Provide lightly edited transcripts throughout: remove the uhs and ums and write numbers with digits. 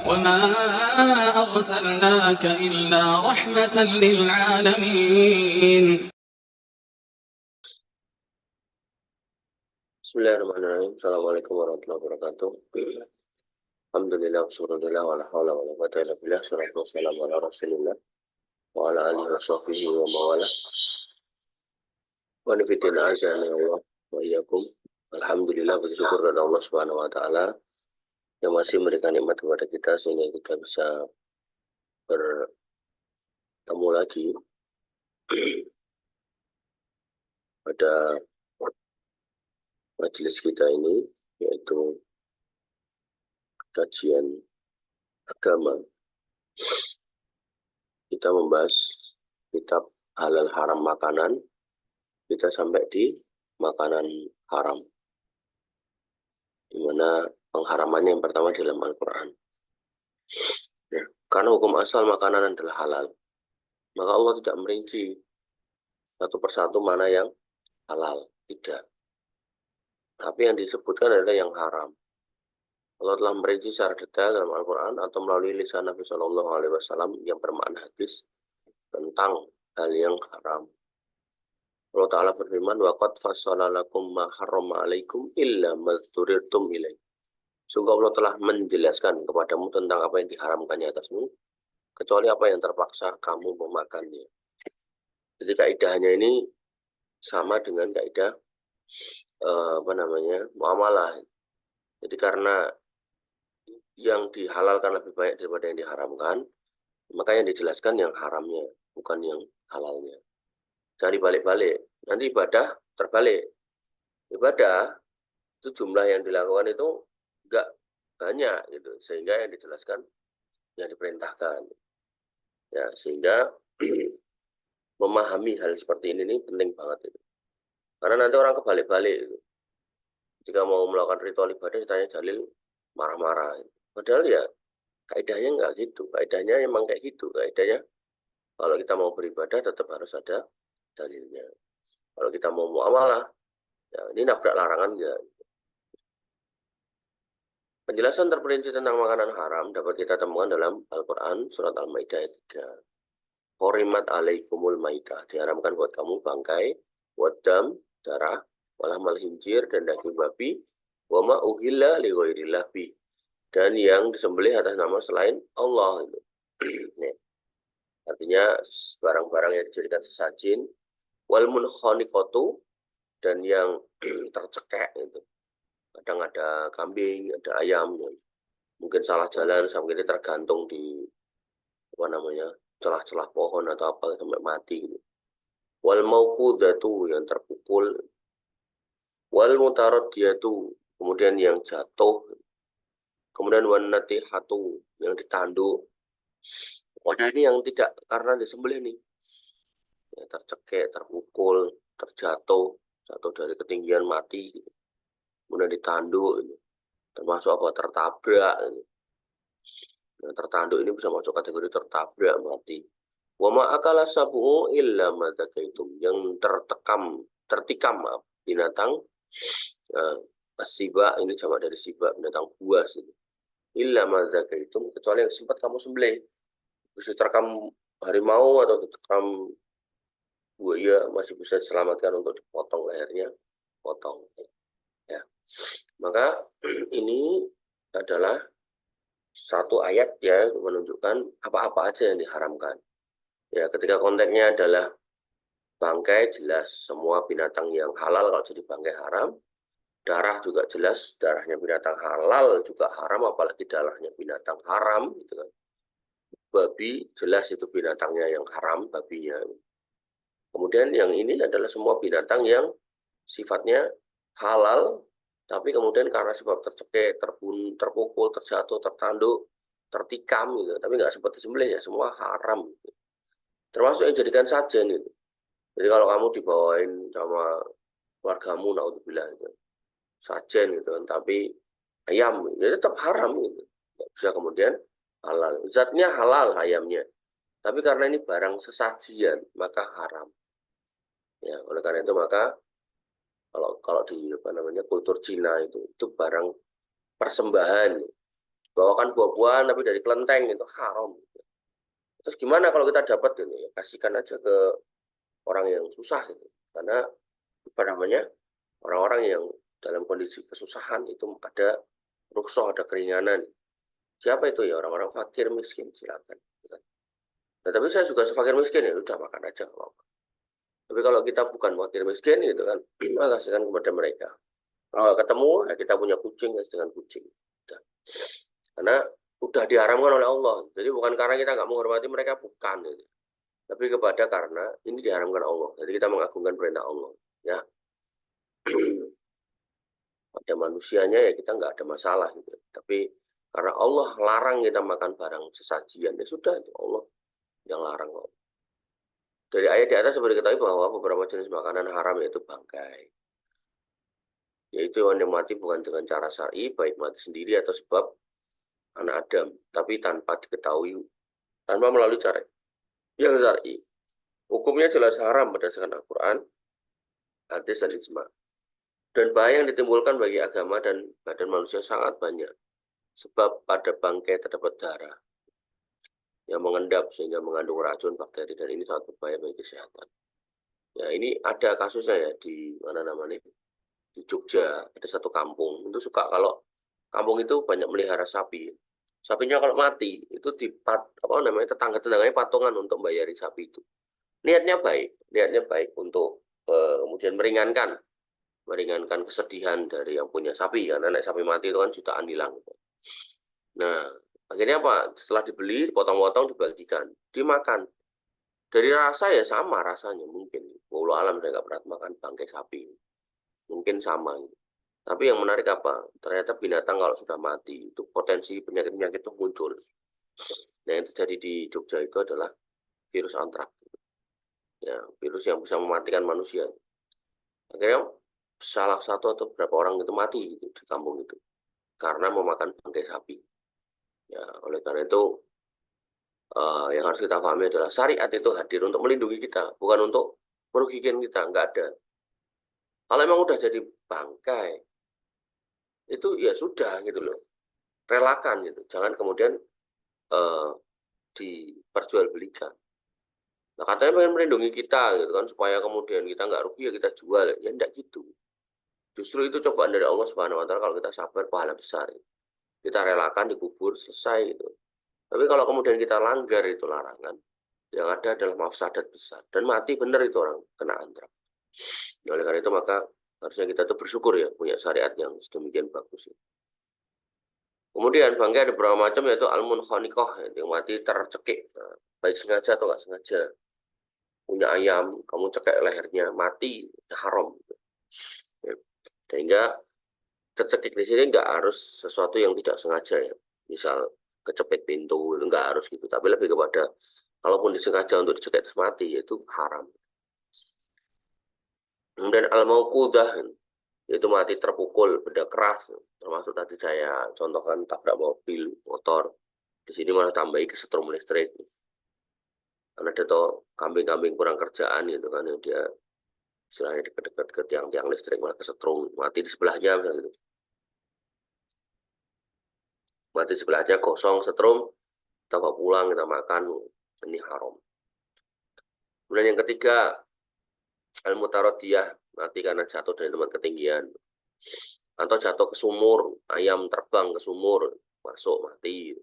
وما أرسلناك إلا رحمة للعالمين. Bismillahirrahmanirrahim. Assalamualaikum warahmatullahi wabarakatuh. Alhamdulillah, wassallallahu wala hawla wala quwwata illa billah. Wassalatu wassalamu ala Rasulillah wa ala alihi wa sahbihi wa mawala. Wa nifidina azani Allah wa iyyakum. Alhamdulillah, bersyukur kepada Allah Subhanahu wa taala yang masih memberikan nikmat kepada kita sehingga kita bisa bertemu lagi pada majelis kita ini, yaitu kajian agama. Kita membahas kitab halal haram makanan. Kita sampai di makanan haram, di mana pengharamannya yang pertama dalam Al-Quran. Ya, karena hukum asal makanan adalah halal, maka Allah tidak merinci satu persatu mana yang halal, tidak. Tapi yang disebutkan adalah yang haram. Allah telah merinci secara detail dalam Al-Quran atau melalui lisan Nabi Shallallahu Alaihi Wasallam yang bermakna hadis tentang hal yang haram. Allah Ta'ala berfirman, وَقَدْ فَصَّلَ لَكُمْ مَا حَرَّمَ عَلَيْكُمْ إِلَّا مَا اضْطُرِرْتُمْ إِلَيْهِ. Sungguh Allah telah menjelaskan kepadamu tentang apa yang diharamkannya atasmu, kecuali apa yang terpaksa kamu memakannya. Jadi kaidahnya ini sama dengan kaidah muamalah. Jadi karena yang dihalalkan lebih banyak daripada yang diharamkan, maka yang dijelaskan yang haramnya, bukan yang halalnya. Dari balik-balik, nanti ibadah terbalik. Ibadah itu jumlah yang dilakukan itu enggak banyak gitu, sehingga yang dijelaskan yang diperintahkan. Ya, sehingga memahami hal seperti ini penting banget itu. Karena nanti orang kebalik-balik itu. Jika mau melakukan ritual ibadah ditanya dalil, marah-marah. Padahal ya kaidahnya enggak gitu. Kaidahnya emang kayak gitu. Kaidahnya kalau kita mau beribadah tetap harus ada dalilnya. Kalau kita mau muamalah, ya ini nabrak larangan ya. Penjelasan terperinci tentang makanan haram dapat kita temukan dalam Al-Quran surat Al-Maidah ayat 3. Horimat alaikumul maidah, diharamkan buat kamu bangkai, wadam, darah, walahmal hinjir, dan daging babi, wama uhilla li ghairillah bih, dan yang disembelih atas nama selain Allah. Artinya barang-barang yang dijadikan sesajin, wal munkhaniqatu, dan yang tercekek itu. Kadang ada kambing, ada ayam, mungkin salah jalan sampai tergantung di celah-celah pohon atau apa sampai mati gitu. Wal mauqudatu, yang terpukul, wal mutaradiyatu, kemudian yang jatuh, kemudian wan natihatu, yang ditanduk. Pokoknya ini yang tidak karena disembelih nih, ya, tercekek, terpukul, terjatuh, jatuh dari ketinggian mati, kemudian ditanduk, termasuk apa, tertabrak. Nah, tertanduk ini bisa masuk kategori tertabrak mati. Wa ma akala sabu'u illa ma dzakaitum, yang tertikam binatang, siba, ini sama dari siba, binatang buas itu. Illa ma dzakaitum, kecuali yang sempat kamu sembelih. Bisa terkam harimau atau terkam buaya, masih bisa diselamatkan untuk dipotong lehernya, potong. Ya. Maka ini adalah satu ayat ya menunjukkan apa-apa aja yang diharamkan. Ya, ketika konteksnya adalah bangkai, jelas semua binatang yang halal kalau jadi bangkai haram. Darah juga jelas, darahnya binatang halal juga haram, apalagi darahnya binatang haram gitu kan. Babi jelas itu binatangnya yang haram, babinya. Kemudian yang ini adalah semua binatang yang sifatnya halal, tapi kemudian karena sebab tercekik, terpukul, terjatuh, tertanduk, tertikam gitu, tapi nggak sempat disembelih ya, semua haram gitu. Termasuk yang jadikan sajen itu. Jadi kalau kamu dibawain sama keluargamu, naudzubillah gitu, sajen gitu, tapi ayam, ya tetap haram gitu. Nggak bisa kemudian halal. Zatnya halal ayamnya, tapi karena ini barang sesajian maka haram. Ya, oleh karena itu maka kalau di kultur Cina itu barang persembahan. bawakan buah-buahan tapi dari kelenteng itu haram. Terus gimana kalau kita dapat ini? Ya, kasihkan aja ke orang yang susah gitu. Karena apa namanya? Orang-orang yang dalam kondisi kesusahan itu ada rukhsah, ada keringanan. Siapa itu ya? Orang-orang fakir miskin, silakan. Nah, tapi saya juga sefakir miskin ya, udah makan aja kalau. Tapi kalau kita bukan fakir miskin gitu kan, kasihkan kepada mereka. Kalau ketemu, ya kita punya kucing, kasih dengan kucing. Udah. Karena udah diharamkan oleh Allah. Jadi bukan karena kita nggak menghormati mereka, bukan. Gitu. Tapi kepada karena ini diharamkan Allah. Jadi kita mengagungkan perintah Allah. Ya, pada manusianya ya kita nggak ada masalah gitu. Tapi karena Allah larang kita makan barang sesajian, ya sudah itu Allah yang larang. Dari ayat di atas seperti diketahui bahwa beberapa jenis makanan haram yaitu bangkai. Yaitu yang mati bukan dengan cara syar'i, baik mati sendiri atau sebab anak Adam, tapi tanpa diketahui, tanpa melalui cara yang syar'i. Hukumnya jelas haram berdasarkan Al-Quran, hadis dan ijma. Dan bahaya yang ditimbulkan bagi agama dan badan manusia sangat banyak. Sebab pada bangkai terdapat darah yang mengendap sehingga mengandung racun bakteri dan ini sangat berbahaya bagi kesehatan. Ya ini ada kasusnya ya di mana namanya di Jogja ada satu kampung itu suka kalau kampung itu banyak melihara sapi. Sapinya kalau mati itu apa namanya tetangga-tetangganya patungan untuk bayari sapi itu. Niatnya baik untuk kemudian meringankan kesedihan dari yang punya sapi karena naik sapi mati itu kan jutaan hilang. Nah, akhirnya apa? Setelah dibeli, potong-potong dibagikan, dimakan. Dari rasa ya sama rasanya mungkin. Wallahu alam saya nggak pernah makan bangkai sapi. Mungkin sama. Tapi yang menarik apa? Ternyata binatang kalau sudah mati itu potensi penyakit-penyakit itu muncul. Nah, yang terjadi di Jogja itu adalah virus antrak. Ya, virus yang bisa mematikan manusia. Akhirnya salah satu atau beberapa orang itu mati gitu, di kampung itu karena memakan bangkai sapi. Ya, oleh karena itu yang harus kita pahami adalah syariat itu hadir untuk melindungi kita, bukan untuk merugikan kita. Nggak ada. Kalau emang udah jadi bangkai, itu ya sudah gitu loh. Relakan gitu. Jangan kemudian uh, diperjualbelikan. Nah, katanya pengen melindungi kita gitu kan supaya kemudian kita nggak rugi ya kita jual. Ya enggak gitu. Justru itu cobaan dari Allah Subhanahu wa taala kalau kita sabar pahala besar. Kita relakan dikubur selesai gitu. Tapi kalau kemudian kita langgar itu larangan, yang ada adalah mafsadat besar dan mati benar itu orang kena antrak. Nah, oleh karena itu maka harusnya kita tuh bersyukur ya punya syariat yang sedemikian bagus. Kemudian bangkai ada beberapa macam yaitu al-munkhaniqah yang mati tercekik, nah, baik sengaja atau nggak sengaja. Punya ayam, kamu cekik lehernya mati, haram. Ya. Sehingga tercekik di sini nggak harus sesuatu yang tidak sengaja ya. Misal kecepit pintu itu nggak harus gitu, tapi lebih kepada kalaupun disengaja untuk dicekik terus mati yaitu haram. Kemudian al-mauqudah yaitu mati terpukul benda keras, termasuk tadi saya contohkan tabrak mobil, motor. Di sini malah tambahi kesetrum listrik. Karena ada tuh kambing-kambing kurang kerjaan gitu kan, yang dia istilahnya dekat-dekat ke tiang-tiang listrik malah kesetrum, mati di sebelahnya misalnya gitu. Mati sebelahnya kosong setrum, kita bawa pulang, kita makan, ini haram. Kemudian yang ketiga, al-mutarodiyah, mati karena jatuh dari tempat ketinggian. Atau jatuh ke sumur, ayam terbang ke sumur, masuk mati.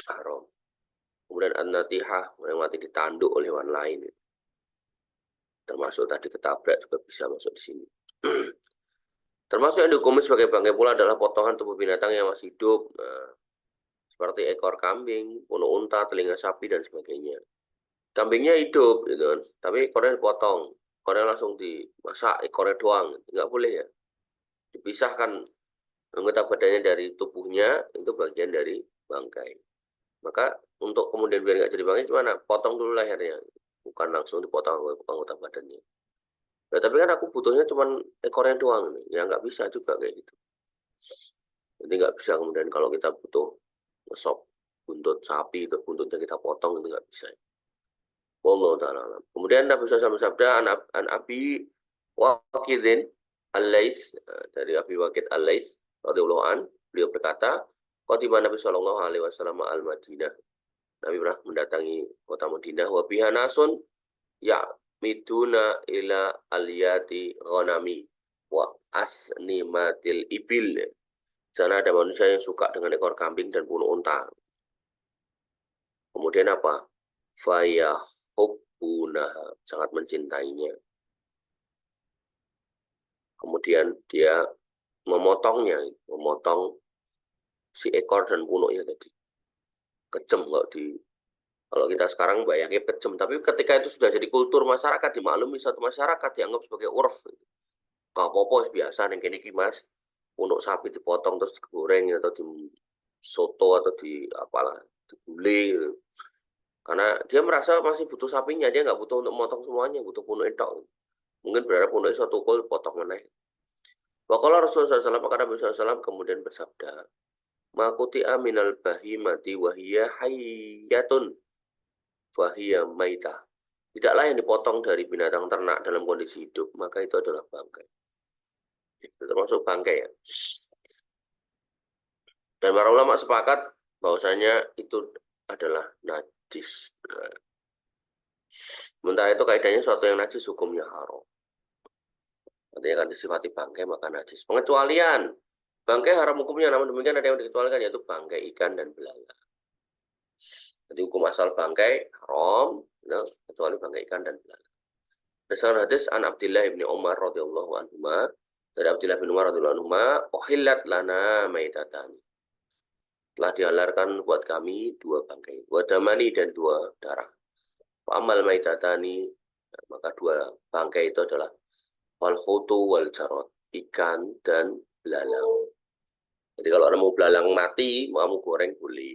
Haram. Kemudian an-natihah, yang mati ditanduk oleh hewan lain. Termasuk tadi ketabrak juga bisa masuk di sini. Termasuk yang dihukumi sebagai bangkai pula adalah potongan tubuh binatang yang masih hidup. Nah, seperti ekor kambing, bunuh unta, telinga sapi, dan sebagainya. Kambingnya hidup, gitu kan. Tapi ekornya dipotong. Ekornya langsung dimasak, ekornya doang. Nggak boleh ya. Dipisahkan anggota badannya dari tubuhnya, itu bagian dari bangkai. Maka untuk kemudian biar nggak jadi bangkai gimana? Potong dulu lehernya. Bukan langsung dipotong anggota badannya. Nah, tapi kan aku butuhnya cuma ekornya doang. Ya nggak bisa juga kayak gitu. Jadi nggak bisa kemudian kalau kita butuh ngesop buntut sapi, itu buntutnya kita potong, itu nggak bisa. Wallahu ta'ala alam. Kemudian Nabi SAW bersabda an Abi Waqidin Al-Lais, dari Abi Waqid Al-Lais radhiyallahu an, beliau berkata, qadima Nabi sallallahu alaihi wasallam al-Madinah. Nabi pernah mendatangi kota Madinah, wa biha nasun ya'miduna ila aliyati ghanami wa asnimatil ibil. Sana ada manusia yang suka dengan ekor kambing dan punuk unta. Kemudian apa? Fayahubbunaha, sangat mencintainya. Kemudian dia memotong si ekor dan punuknya tadi. Kejem kalau kita sekarang bayangin kejem, tapi ketika itu sudah jadi kultur masyarakat, dimaklumi satu masyarakat, dianggap sebagai urf. Gak apa-apa biasa nih kini Mas, punuk sapi dipotong terus digoreng atau di soto atau di apalah, digulai. Karena dia merasa masih butuh sapinya, dia nggak butuh untuk memotong semuanya, butuh punuk itu. Mungkin berharap punuk itu tukul potong mana. Waqala Rasulullah SAW, maka Nabi SAW kemudian bersabda, Makuti aminal bahimati wahiyya hayyatun wahiyya maitah. Tidaklah yang dipotong dari binatang ternak dalam kondisi hidup, maka itu adalah bangkai. Itu termasuk bangkai ya. Dan para ulama sepakat bahwasanya itu adalah najis. Sementara itu kaidahnya suatu yang najis hukumnya haram. Artinya kan disifati bangkai maka najis. Pengecualian. Bangkai haram hukumnya, namun demikian ada yang dikecualikan, yaitu bangkai ikan dan belalang. Jadi hukum asal bangkai haram, ya, kecuali bangkai ikan dan belalang. Berdasarkan hadis an Abdillah bin Umar radhiyallahu anhu, dari Abdillah bin Umar radhiyallahu anhu, uhillat lana maitatani. Telah dihalalkan buat kami dua bangkai, dua damani dan dua darah. Amal maitatani, maka dua bangkai itu adalah wal khutu wal jarot, ikan dan belalang. Jadi kalau nemu belalang mati, kamu goreng boleh.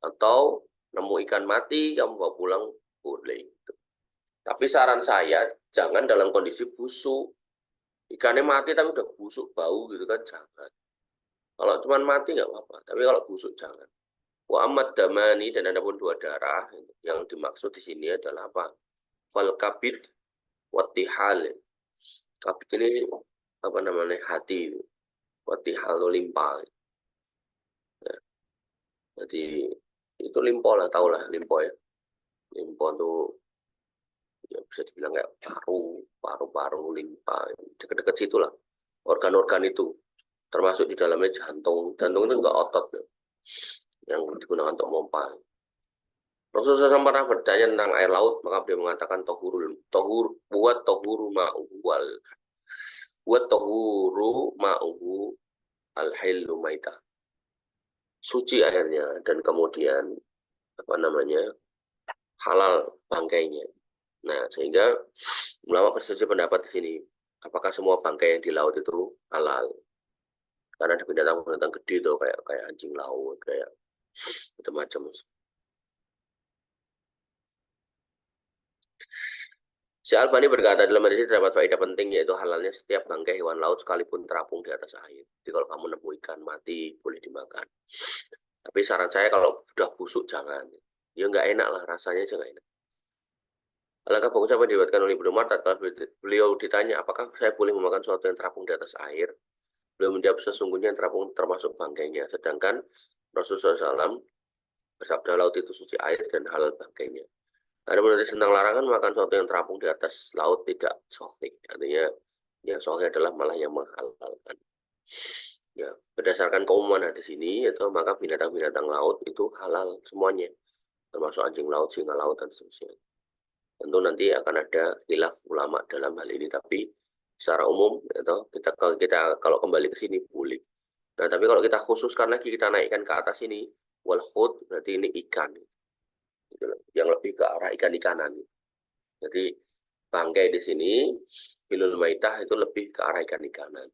Atau nemu ikan mati, kamu bawa pulang boleh. Tapi saran saya, jangan dalam kondisi busuk. Ikannya mati tapi udah busuk, bau gitu kan, jangan. Kalau cuma mati nggak apa-apa, tapi kalau busuk jangan. Wa amat damani, dan ada pun dua darah, yang dimaksud di sini adalah apa? Fal kabid watihal. Kabid ini apa namanya? Hati. Watihal itu limpa. Ya. Jadi itu limpo lah, tau lah limpo ya. Limpo tuh ya bisa dibilang kayak paru-paru, limpa, dekat-dekat situ lah. Organ-organ itu, termasuk di dalamnya jantung. Jantung itu enggak otot ya, yang digunakan untuk pompa. Rasulullah SAW pernah bertanya tentang air laut, maka beliau mengatakan buat tohuru ma'uhu al-hillu maitah. Suci airnya dan kemudian apa namanya? Halal bangkainya. Nah, sehingga ulama berselisih pendapat di sini, apakah semua bangkai yang di laut itu halal? Karena ada binatang-binatang gede tuh kayak anjing laut, kayak macam-macam. Si Albani berkata dalam hadis terdapat faedah penting, yaitu halalnya setiap bangkai hewan laut sekalipun terapung di atas air. Jadi kalau kamu nemu ikan mati boleh dimakan. Tapi saran saya kalau sudah busuk jangan. Ya nggak enak lah, rasanya aja nggak enak. Alangkah bagus apa diriwayatkan oleh Ibnu Umar, tatkala beliau ditanya apakah saya boleh memakan sesuatu yang terapung di atas air. Beliau menjawab sesungguhnya yang terapung termasuk bangkainya. Sedangkan Rasulullah SAW bersabda laut itu suci air dan halal bangkainya. Ada berarti tentang larangan makan sesuatu yang terapung di atas laut tidak sahih. Artinya yang sahih adalah malah yang menghalalkan. Ya, berdasarkan keumuman hadis ini, itu maka binatang-binatang laut itu halal semuanya, termasuk anjing laut, singa laut dan seterusnya. Tentu nanti akan ada khilaf ulama dalam hal ini, tapi secara umum atau kita kalau kembali ke sini boleh. Nah, tapi kalau kita khususkan lagi, kita naikkan ke atas ini wal khut, berarti ini ikan. Yang lebih ke arah ikan-ikanan. Jadi bangkai di sini hilul maitah itu lebih ke arah ikan-ikanan.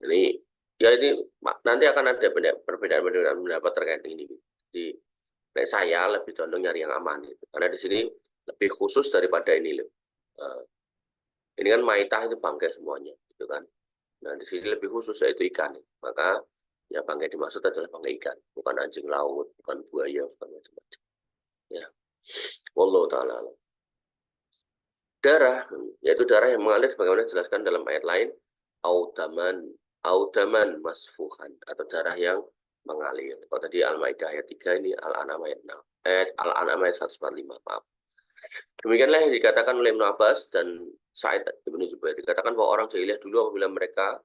Ini ya ini nanti akan ada perbedaan pendapat terkait ini. Jadi saya lebih condong nyari yang aman gitu. Karena di sini lebih khusus daripada ini loh. Ini kan maitah itu bangkai semuanya gitu kan. Nah di sini lebih khusus yaitu ikan. Maka ya bangkai dimaksud adalah bangkai ikan, bukan anjing laut, bukan buaya, bukan macam-macam. Ya, wallahu taala. Darah, yaitu darah yang mengalir sebagaimana dijelaskan dalam ayat lain, audaman audaman masfuhan atau darah yang mengalir. Kalau tadi Al-Maidah ayat 3, ini Al-An'am ayat 6. Al-An'am ayat 145, maaf. Demikianlah yang dikatakan oleh Ibnu Abbas dan Sa'id Ibnu Jubair. Dikatakan bahwa orang jahiliyah dulu apabila mereka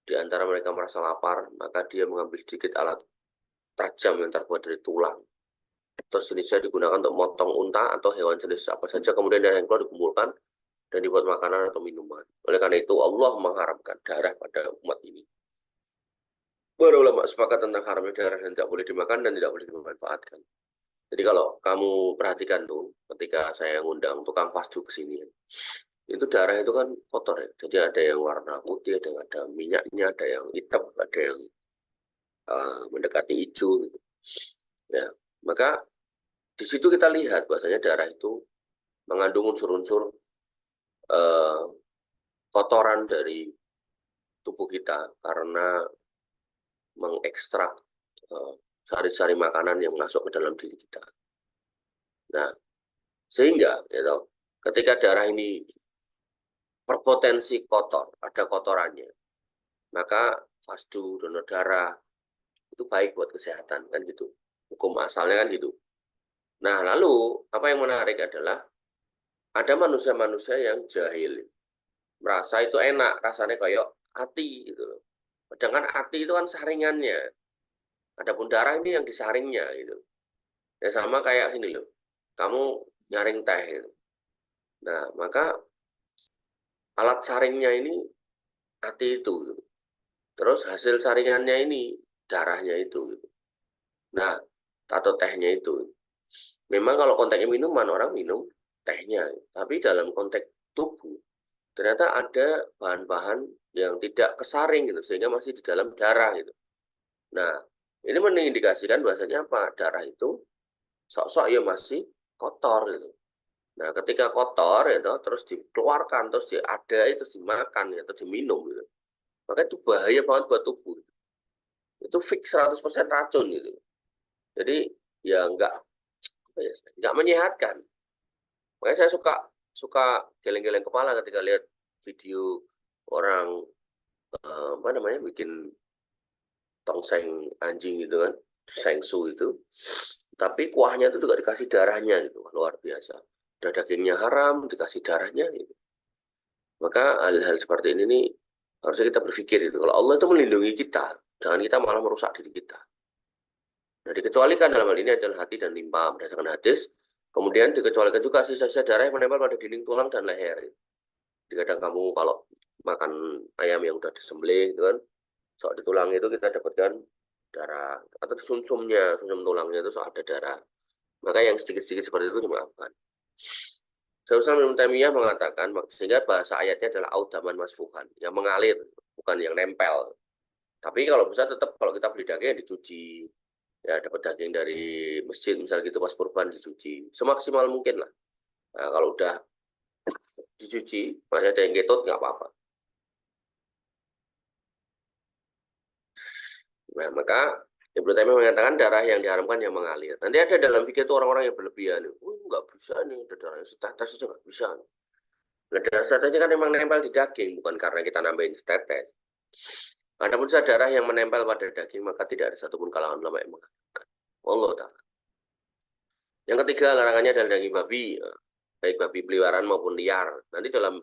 di antara mereka merasa lapar, maka dia mengambil sedikit alat tajam yang terbuat dari tulang. Terus jenisnya digunakan untuk motong unta atau hewan jenis apa saja, kemudian darah yang keluar dikumpulkan dan dibuat makanan atau minuman. Oleh karena itu Allah mengharamkan darah pada umat ini. Para ulama sepakat tentang haramnya darah dan tidak boleh dimakan dan tidak boleh dimanfaatkan. Jadi kalau kamu perhatikan tuh, ketika saya ngundang tukang pascu ke sini, itu darah itu kan kotor ya. Jadi ada yang warna putih, ada yang ada minyaknya, ada yang hitam, ada yang mendekati hijau. Gitu. Ya, maka di situ kita lihat bahwasanya darah itu mengandung unsur-unsur kotoran dari tubuh kita karena mengekstrak sari-sari makanan yang masuk ke dalam diri kita. Nah, sehingga gitu, ketika darah ini berpotensi kotor, ada kotorannya, maka fasdu donor darah itu baik buat kesehatan kan gitu. Hukum asalnya kan gitu. Nah, lalu apa yang menarik adalah ada manusia-manusia yang jahil, merasa itu enak, rasanya kayak hati gitu loh. Sedangkan hati itu kan saringannya. Adapun darah ini yang disaringnya gitu. Ya sama kayak ini loh. Kamu nyaring teh gitu. Nah, maka alat saringnya ini hati itu gitu. Terus hasil saringannya ini darahnya itu gitu. Nah, atau tehnya itu. Memang kalau konteksnya minuman orang minum tehnya, tapi dalam konteks tubuh ternyata ada bahan-bahan yang tidak kesaring gitu sehingga masih di dalam darah gitu. Nah, ini mengindikasikan bahwasanya apa? Darah itu sok-sok ya masih kotor gitu. Nah, ketika kotor itu terus dikeluarkan, terus ada itu dimakan atau diminum gitu. Maka itu bahaya banget buat tubuh. Itu fix 100% racun gitu. Jadi ya enggak menyehatkan. Makanya saya suka suka geleng-geleng kepala ketika lihat video orang apa namanya bikin tongseng anjing gitu kan, sengsu itu. Tapi kuahnya itu juga dikasih darahnya gitu, luar biasa. Udah dagingnya haram, dikasih darahnya gitu. Maka hal-hal seperti ini nih harusnya kita berpikir itu. Kalau Allah itu melindungi kita, jangan kita malah merusak diri kita. Nah, dikecualikan dalam hal ini adalah hati dan limpa berdasarkan hadis. Kemudian dikecualikan juga sisa-sisa darah yang menempel pada dinding tulang dan leher. Jadi kadang kamu kalau makan ayam yang udah disembelih gitu kan, soal di tulang itu kita dapatkan darah atau di sumsumnya, sumsum tulangnya itu soal ada darah. Maka yang sedikit-sedikit seperti itu dimaafkan. Syaikhul Ibnu Taimiyah mengatakan sehingga bahasa ayatnya adalah audaman masfuhan, yang mengalir, bukan yang nempel. Tapi kalau bisa tetap kalau kita beli daging dicuci, ya dapat daging dari masjid misalnya gitu pas kurban dicuci semaksimal mungkin lah. Nah, kalau udah dicuci masih ada yang ketut nggak apa-apa. Nah, maka Ibnu Taimiyah mengatakan darah yang diharamkan yang mengalir. Nanti ada dalam fikih itu orang-orang yang berlebihan. Nggak bisa nih, ada darah yang setetes aja nggak bisa. Nah, darah setetesnya kan memang nempel di daging, bukan karena kita nambahin setetes. Adapun darah yang menempel pada daging, maka tidak ada satupun kalangan ulama yang mengatakan. Allah Ta'ala. Yang ketiga, larangannya adalah daging babi, baik babi peliharaan maupun liar. Nanti dalam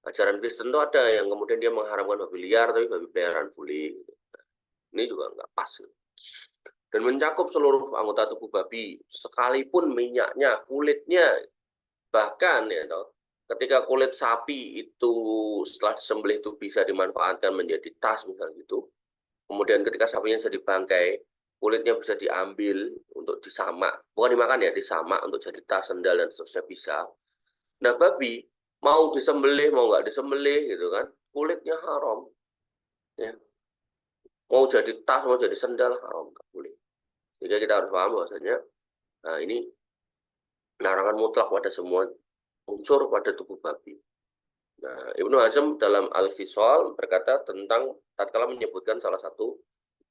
ajaran Kristen itu ada yang kemudian dia mengharamkan babi liar, tapi babi peliharaan boleh. Ini juga nggak pas. Dan mencakup seluruh anggota tubuh babi, sekalipun minyaknya, kulitnya, bahkan ya, ketika kulit sapi itu setelah disembelih itu bisa dimanfaatkan menjadi tas misalnya gitu. Kemudian ketika sapinya jadi bangkai, kulitnya bisa diambil untuk disamak, bukan dimakan ya, disamak untuk jadi tas, sendal dan seterusnya bisa. Nah, babi mau disembelih mau nggak disembelih gitu kan, kulitnya haram. Ya. Mau jadi tas, mau jadi sendal haram, nggak boleh. Jadi kita harus paham bahwasanya nah ini larangan mutlak pada semua unsur pada tubuh babi. Nah, Ibnu Hazm dalam Al-Fisal berkata tentang tatkala menyebutkan salah satu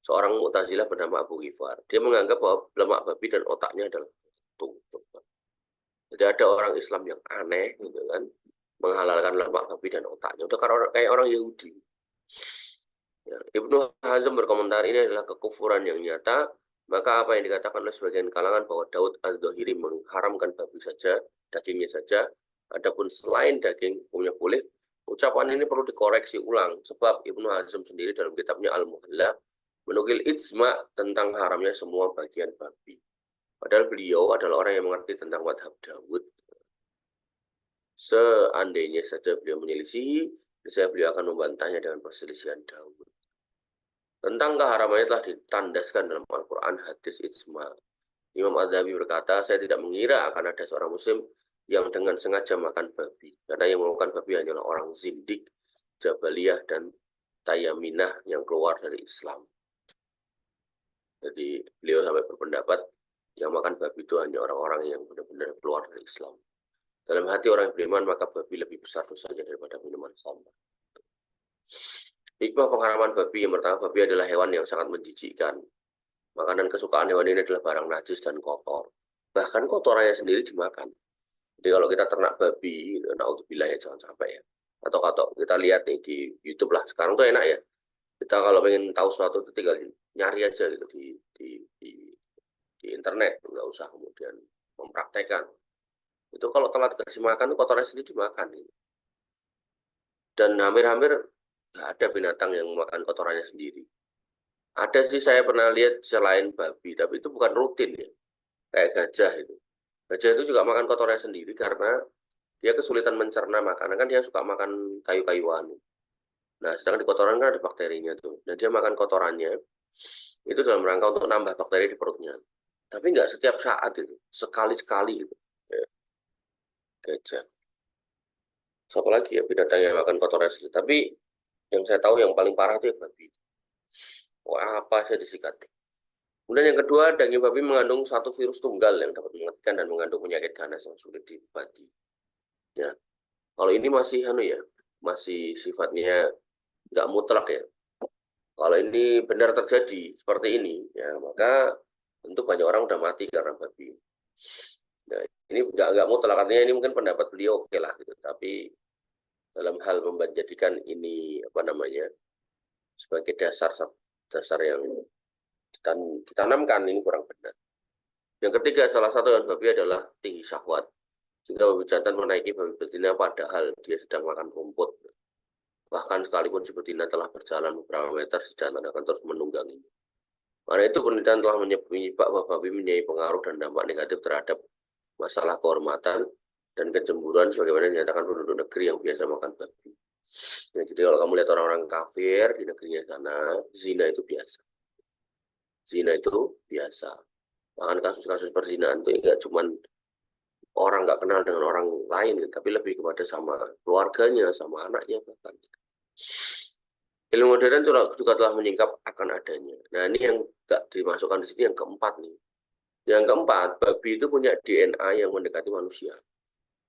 seorang Mu'tazilah bernama Abu Ghifar. Dia menganggap bahwa lemak babi dan otaknya adalah satu. Jadi ada orang Islam yang aneh gitu kan, menghalalkan lemak babi dan otaknya. Udah kayak orang Yahudi. Ya, Ibnu Hazm berkomentar ini adalah kekufuran yang nyata, maka apa yang dikatakan oleh sebagian kalangan bahwa Daud Az-Zahiri mengharamkan babi saja, dagingnya saja, adapun selain daging hukumnya boleh, ucapan ini perlu dikoreksi ulang, sebab Ibnu Hazm sendiri dalam kitabnya Al-Muhalla menukil ijma tentang haramnya semua bagian babi. Padahal beliau adalah orang yang mengerti tentang madhab Daud. Seandainya saja beliau menyelisihi, saya beliau akan membantahnya dengan perselisihan Daud. Tentang keharamannya telah ditandaskan dalam Al-Quran, hadis, ijma. Imam Az-Zahabi berkata, saya tidak mengira akan ada seorang muslim yang dengan sengaja makan babi. Karena yang memakan babi hanyalah orang zindik, Jabaliyah, dan Tayaminah yang keluar dari Islam. Jadi beliau sampai berpendapat yang makan babi itu hanya orang-orang yang benar-benar keluar dari Islam. Dalam hati orang yang beriman, maka babi lebih besar dosanya daripada minuman khamr. Hikmah pengharaman babi yang pertama, babi adalah hewan yang sangat menjijikkan. Makanan kesukaan hewan ini adalah barang najis dan kotor. Bahkan kotorannya sendiri dimakan. Jadi kalau kita ternak babi, naudzubillah ya, jangan sampai ya. Atau kalau kita lihat nih di YouTube lah, sekarang tuh enak ya. Kita kalau pengen tahu sesuatu itu tinggal nyari aja gitu di internet, nggak usah kemudian mempraktekkan. Itu kalau telat kasih makan, itu kotorannya sendiri dimakan. Gitu. Dan hampir-hampir nggak ada binatang yang makan kotorannya sendiri. Ada sih saya pernah lihat selain babi, tapi itu bukan rutin ya. Kayak gajah itu. Gajah itu juga makan kotorannya sendiri karena dia kesulitan mencerna makanan, kan dia suka makan kayu-kayuan. Nah, sedangkan di kotoran kan ada bakterinya tuh. Dan dia makan kotorannya, itu dalam rangka untuk nambah bakteri di perutnya. Tapi nggak setiap saat itu, sekali-sekali gitu. Ya, gajah. Siapa lagi ya binatang yang makan kotoran sendiri. Tapi yang saya tahu yang paling parah itu ya babi. Wah, apa saya disikat. Kemudian yang kedua, daging babi mengandung satu virus tunggal yang dapat mematikan dan mengandung penyakit ganas yang sulit diobati. Ya, kalau ini masih masih sifatnya nggak mutlak ya. Kalau ini benar terjadi seperti ini, ya maka tentu banyak orang udah mati karena babi. Nah, ini nggak mutlak, artinya ini mungkin pendapat beliau oke lah gitu. Tapi dalam hal menjadikan ini apa namanya sebagai dasar yang ditanamkan ini kurang benar. Yang ketiga, salah satu yang babi adalah tinggi syahwat. Jika babi jantan menaiki babi betina padahal dia sedang makan rumput. Bahkan sekalipun si betina telah berjalan beberapa meter, si jantan akan terus menungganginya. Karena itu penelitian telah menyebut bahwa babi mempunyai pengaruh dan dampak negatif terhadap masalah kehormatan dan kecemburuan sebagaimana dinyatakan penduduk negeri yang biasa makan babi. Ya, jadi kalau kamu lihat orang-orang kafir di negerinya sana, zina itu biasa. Zina itu biasa. Bahkan kasus-kasus perzinahan itu enggak cuma orang nggak kenal dengan orang lain, tapi lebih kepada sama keluarganya, sama anaknya bahkan. Ilmu modern juga telah menyingkap akan adanya. Nah ini yang nggak dimasukkan di sini yang keempat nih. Yang keempat, babi itu punya DNA yang mendekati manusia.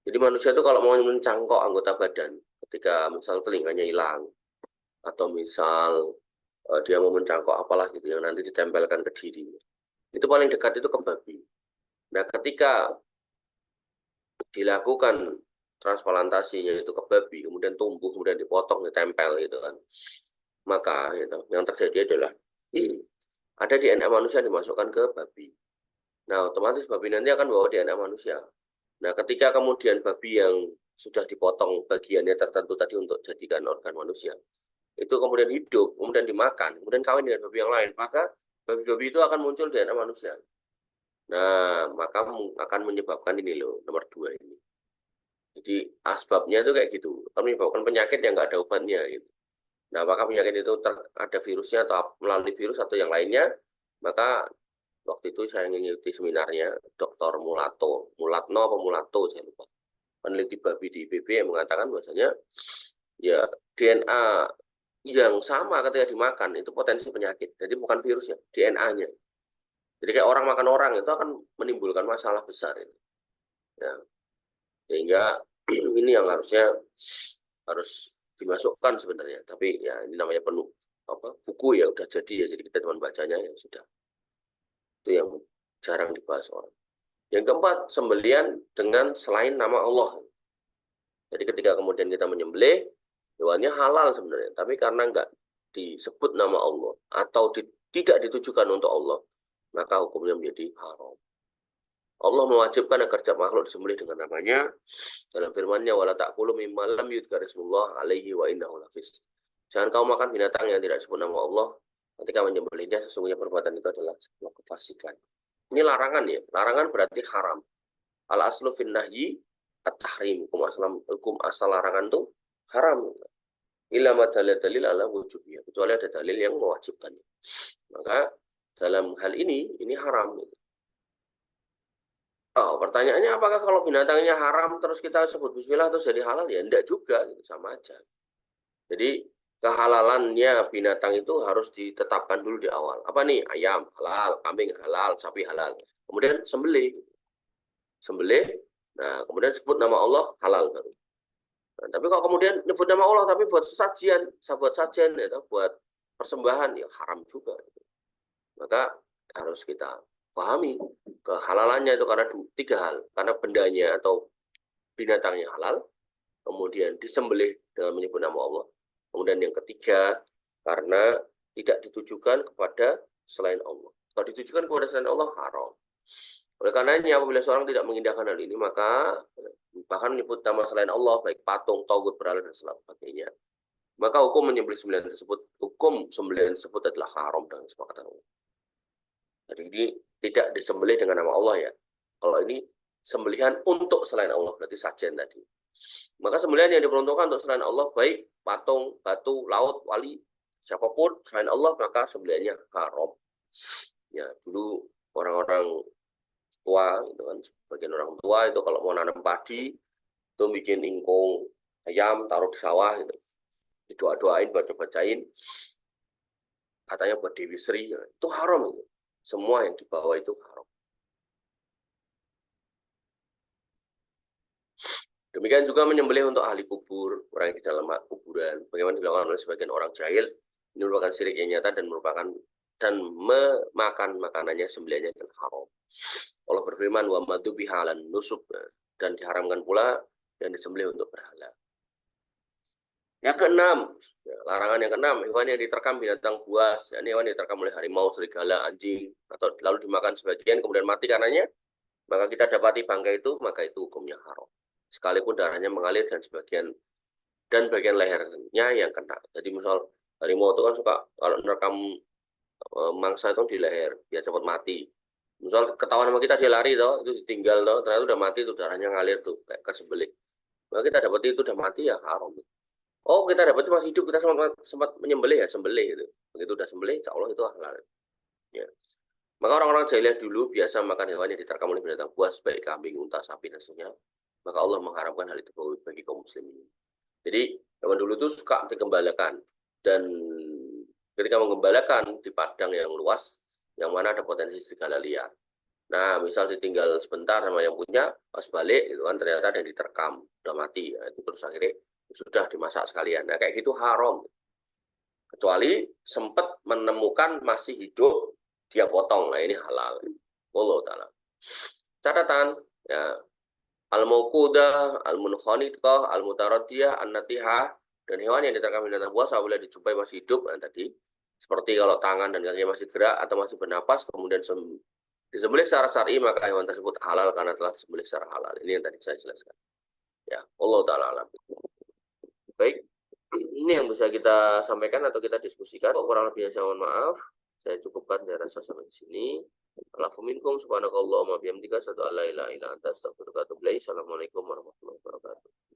Jadi manusia itu kalau mau mencangkok anggota badan, ketika misal telinganya hilang, atau misal dia mau mencangkok apalah gitu yang nanti ditempelkan ke dirinya, itu paling dekat itu ke babi. Nah ketika dilakukan transplantasinya itu ke babi, kemudian tumbuh, kemudian dipotong, ditempel gitu kan, maka gitu, yang terjadi adalah ada DNA manusia dimasukkan ke babi. Nah otomatis babi nanti akan bawa DNA manusia. Nah ketika kemudian babi yang sudah dipotong bagiannya tertentu tadi untuk jadikan organ manusia, itu kemudian hidup, kemudian dimakan, kemudian kawin dengan babi yang lain, maka babi-babi itu akan muncul DNA manusia. Nah, maka akan menyebabkan ini loh, nomor 2 ini. Jadi asbabnya itu kayak gitu, akan menyebabkan penyakit yang nggak ada obatnya. Gitu. Nah, apakah penyakit itu ada virusnya atau melalui virus atau yang lainnya, maka waktu itu saya mengikuti seminarnya Dr. Mulatno apa Mulato, saya lupa. Peneliti babi di IPB yang mengatakan bahwasanya ya DNA yang sama ketika dimakan itu potensi penyakit. Jadi bukan virusnya, DNA-nya. Jadi kayak orang makan orang itu akan menimbulkan masalah besar ini. Ya, sehingga ini yang harus dimasukkan sebenarnya. Tapi ya ini namanya penuh buku ya udah jadi ya. Jadi kita cuma bacanya ya sudah. Itu yang jarang dibahas orang. Yang keempat, sembelian dengan selain nama Allah. Jadi ketika kemudian kita menyembelih, hewannya halal sebenarnya. Tapi karena disebut nama Allah atau tidak ditujukan untuk Allah, maka hukumnya menjadi haram. Allah mewajibkan agar setiap makhluk disembelih dengan namanya dalam firman-Nya, wala ta'kulu mimma lam yudhkar ismullah alaihi wa innahu lafis. Jangan kau makan binatang yang tidak disebut nama Allah ketika menyembelihnya, sesungguhnya perbuatan itu adalah sebuah kefasikan. Ini larangan ya. Larangan berarti haram. Al aslu fin nahyi at-tahrim. Hukum asal larangan itu haram. Illa ma dalil ala wujubnya. Kecuali ada dalil yang mewajibkannya. Maka dalam hal ini haram. Oh, pertanyaannya apakah kalau binatangnya haram terus kita sebut bismillah terus jadi halal? Ya enggak juga, gitu, sama aja. Jadi kehalalannya binatang itu harus ditetapkan dulu di awal. Apa nih? Ayam halal, kambing halal, sapi halal. Kemudian sembelih. Nah, kemudian sebut nama Allah, halal baru. Nah, tapi kalau kemudian nyebut nama Allah tapi buat sajian ya, buat persembahan, ya haram juga. Maka harus kita pahami kehalalannya itu karena tiga hal. Karena bendanya atau binatangnya halal, kemudian disembelih dengan menyebut nama Allah. Kemudian yang ketiga, karena tidak ditujukan kepada selain Allah. Kalau ditujukan kepada selain Allah, haram. Oleh karenanya, apabila seorang tidak mengindahkan hal ini, maka bahkan menyebut nama selain Allah, baik patung, tauhid, berhala, dan sebagainya, maka hukum sembelihan tersebut adalah haram dengan kesepakatan Allah. Jadi ini tidak disembelih dengan nama Allah ya. Kalau ini sembelihan untuk selain Allah, berarti sajian tadi. Maka sembelihan yang diperuntukkan untuk selain Allah, baik patung, batu, laut, wali, siapapun selain Allah, maka sembelihannya haram. Ya, dulu orang-orang tua, gitu kan, sebagian orang tua itu kalau mau nanam padi, itu bikin ingkung ayam, taruh di sawah, gitu. Didoa-doain, baca-bacain, katanya buat Dewi Sri, ya. Itu haram. Gitu. Semua yang dibawa itu haram. Demikian juga menyembelih untuk ahli kubur, orang yang di dalam kuburan. Bagaimana dilakukan oleh sebagian orang jahil, ini merupakan syirik yang nyata dan memakan makanannya, sembelihannya adalah haram. Allah berfirman, wa madzubi halan nusuk, dan diharamkan pula yang disembelih untuk berhala. Yang keenam, larangan yang keenam, hewan yang diterkam binatang buas, yakni hewan yang diterkam oleh harimau, serigala, anjing, atau lalu dimakan sebagian kemudian mati karenanya, maka kita dapati bangkai itu, maka itu hukumnya haram. Sekalipun darahnya mengalir dan bagian lehernya yang kena. Jadi misal harimau itu kan suka kalau merekam mangsa itu di leher biar cepat mati. Misal ketahuan sama kita dia lari toh, itu ditinggal toh, ternyata udah mati tuh, darahnya ngalir tuh kayak kesebelik. Maka kita dapati itu udah mati ya haram. Oh, kita dapat masih hidup, kita sempat menyembelih ya, sembelih gitu. Begitu udah sembelih, insya Allah itu halal. Ya. Maka orang-orang jahiliyah dulu biasa makan hewan yang diterkam oleh binatang buas, baik kambing, unta, sapi, dan seterusnya. Maka Allah mengharamkan hal itu bagi kaum muslimin. Jadi, zaman dulu itu suka digembalakan. Dan ketika menggembalakan di padang yang luas, yang mana ada potensi serigala liar. Nah, misal ditinggal sebentar sama yang punya, pas balik, itu kan ternyata ada yang diterkam, udah mati. Ya. Itu terus akhirnya sudah dimasak sekalian. Nah, kayak gitu haram. Kecuali sempat menemukan masih hidup, dia potong. Nah, ini halal. Allah Ta'ala. Catatan, ya. Al-mauqudah, al-munkhaniqah, al-mutaradiyah, an-natihah, dan hewan yang diterkam binatang buas apabila dijumpai masih hidup, nah, tadi, seperti kalau tangan dan kakinya masih gerak atau masih bernapas, kemudian disembelih secara syar'i, maka hewan tersebut halal karena telah disembelih secara halal. Ini yang tadi saya jelaskan. Ya, Allah Ta'ala alam. Baik, ini yang bisa kita sampaikan atau kita diskusikan. Kurang lebihnya saya mohon maaf. Saya cukupkan, saya rasa sampai di sini. Alafu minkum subhanakallahumma bihamdika asyhadu an la ilaha illa anta astaghfiruka wa atubu ilaik. Assalamualaikum warahmatullahi wabarakatuh.